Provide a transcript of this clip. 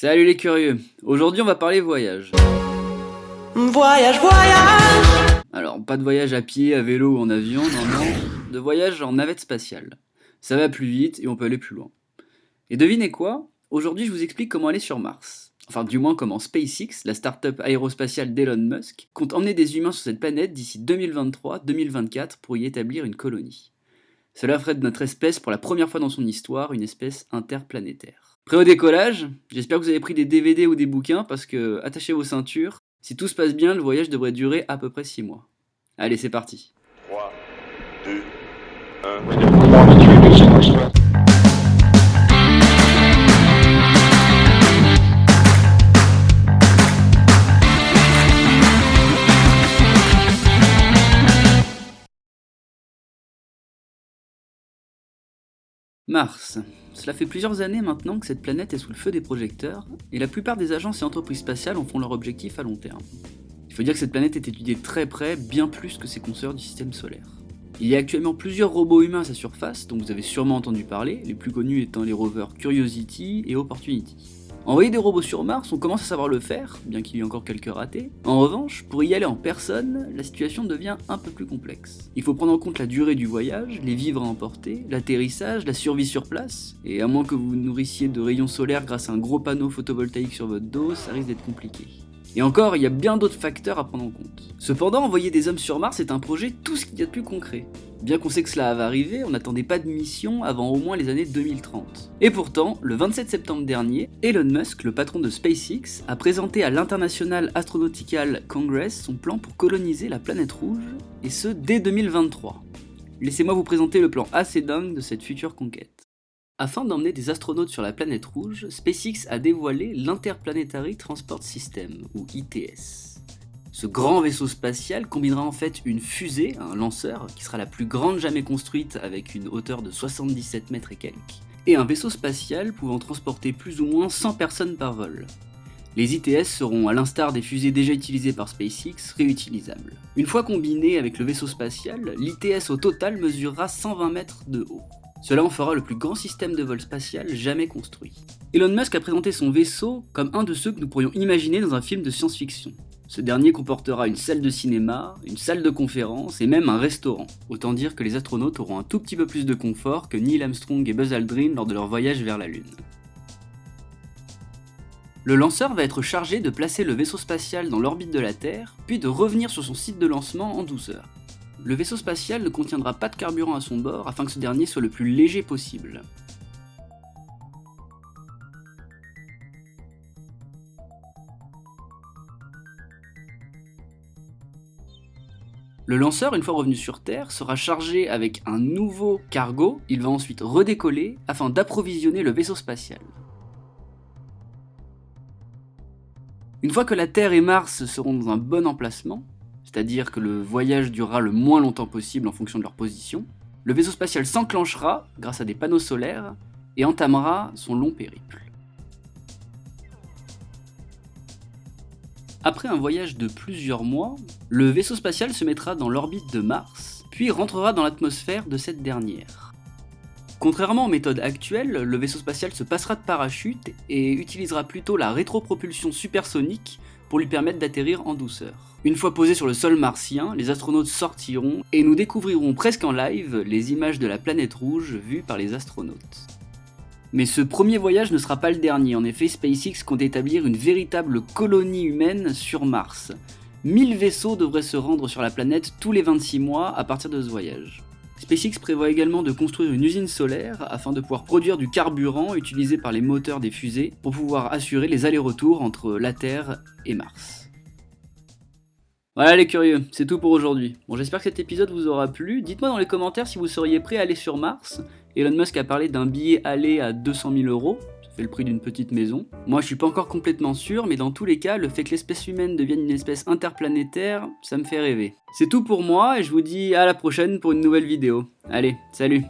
Salut les curieux, aujourd'hui on va parler voyage. Voyage, voyage. Alors pas de voyage à pied, à vélo ou en avion, non, de voyage en navette spatiale. Ça va plus vite et on peut aller plus loin. Et devinez quoi? Aujourd'hui je vous explique comment aller sur Mars. Enfin du moins comment SpaceX, la start-up aérospatiale d'Elon Musk, compte emmener des humains sur cette planète d'ici 2023-2024 pour y établir une colonie. Cela ferait de notre espèce pour la première fois dans son histoire une espèce interplanétaire. Prêt au décollage? J'espère que vous avez pris des DVD ou des bouquins parce que, attachez vos ceintures, si tout se passe bien, le voyage devrait durer à peu près 6 mois. Allez, c'est parti. 3, 2, 1. Mars. Cela fait plusieurs années maintenant que cette planète est sous le feu des projecteurs, et la plupart des agences et entreprises spatiales en font leur objectif à long terme. Il faut dire que cette planète est étudiée très près, bien plus que ses consoeurs du système solaire. Il y a actuellement plusieurs robots humains à sa surface, dont vous avez sûrement entendu parler, les plus connus étant les rovers Curiosity et Opportunity. Envoyer des robots sur Mars, on commence à savoir le faire, bien qu'il y ait encore quelques ratés. En revanche, pour y aller en personne, la situation devient un peu plus complexe. Il faut prendre en compte la durée du voyage, les vivres à emporter, l'atterrissage, la survie sur place, et à moins que vous vous nourrissiez de rayons solaires grâce à un gros panneau photovoltaïque sur votre dos, ça risque d'être compliqué. Et encore, il y a bien d'autres facteurs à prendre en compte. Cependant, envoyer des hommes sur Mars est un projet tout ce qu'il y a de plus concret. Bien qu'on sait que cela va arriver, on n'attendait pas de mission avant au moins les années 2030. Et pourtant, le 27 septembre dernier, Elon Musk, le patron de SpaceX, a présenté à l'International Astronautical Congress son plan pour coloniser la planète rouge, et ce dès 2023. Laissez-moi vous présenter le plan assez dingue de cette future conquête. Afin d'emmener des astronautes sur la planète rouge, SpaceX a dévoilé l'Interplanetary Transport System, ou ITS. Ce grand vaisseau spatial combinera en fait une fusée, un lanceur, qui sera la plus grande jamais construite avec une hauteur de 77 mètres et quelques, et un vaisseau spatial pouvant transporter plus ou moins 100 personnes par vol. Les ITS seront, à l'instar des fusées déjà utilisées par SpaceX, réutilisables. Une fois combiné avec le vaisseau spatial, l'ITS au total mesurera 120 mètres de haut. Cela en fera le plus grand système de vol spatial jamais construit. Elon Musk a présenté son vaisseau comme un de ceux que nous pourrions imaginer dans un film de science-fiction. Ce dernier comportera une salle de cinéma, une salle de conférence et même un restaurant. Autant dire que les astronautes auront un tout petit peu plus de confort que Neil Armstrong et Buzz Aldrin lors de leur voyage vers la Lune. Le lanceur va être chargé de placer le vaisseau spatial dans l'orbite de la Terre, puis de revenir sur son site de lancement en douceur. Le vaisseau spatial ne contiendra pas de carburant à son bord afin que ce dernier soit le plus léger possible. Le lanceur, une fois revenu sur Terre, sera chargé avec un nouveau cargo, il va ensuite redécoller afin d'approvisionner le vaisseau spatial. Une fois que la Terre et Mars seront dans un bon emplacement, c'est-à-dire que le voyage durera le moins longtemps possible en fonction de leur position, le vaisseau spatial s'enclenchera grâce à des panneaux solaires et entamera son long périple. Après un voyage de plusieurs mois, le vaisseau spatial se mettra dans l'orbite de Mars, puis rentrera dans l'atmosphère de cette dernière. Contrairement aux méthodes actuelles, le vaisseau spatial se passera de parachute et utilisera plutôt la rétropropulsion supersonique pour lui permettre d'atterrir en douceur. Une fois posé sur le sol martien, les astronautes sortiront et nous découvrirons presque en live les images de la planète rouge vues par les astronautes. Mais ce premier voyage ne sera pas le dernier, en effet SpaceX compte établir une véritable colonie humaine sur Mars. 1000 vaisseaux devraient se rendre sur la planète tous les 26 mois à partir de ce voyage. SpaceX prévoit également de construire une usine solaire afin de pouvoir produire du carburant utilisé par les moteurs des fusées pour pouvoir assurer les allers-retours entre la Terre et Mars. Voilà les curieux, c'est tout pour aujourd'hui. Bon, j'espère que cet épisode vous aura plu. Dites-moi dans les commentaires si vous seriez prêt à aller sur Mars. Elon Musk a parlé d'un billet aller à 200 000 €, ça fait le prix d'une petite maison. Moi je suis pas encore complètement sûr, mais dans tous les cas, le fait que l'espèce humaine devienne une espèce interplanétaire, ça me fait rêver. C'est tout pour moi et je vous dis à la prochaine pour une nouvelle vidéo. Allez, salut!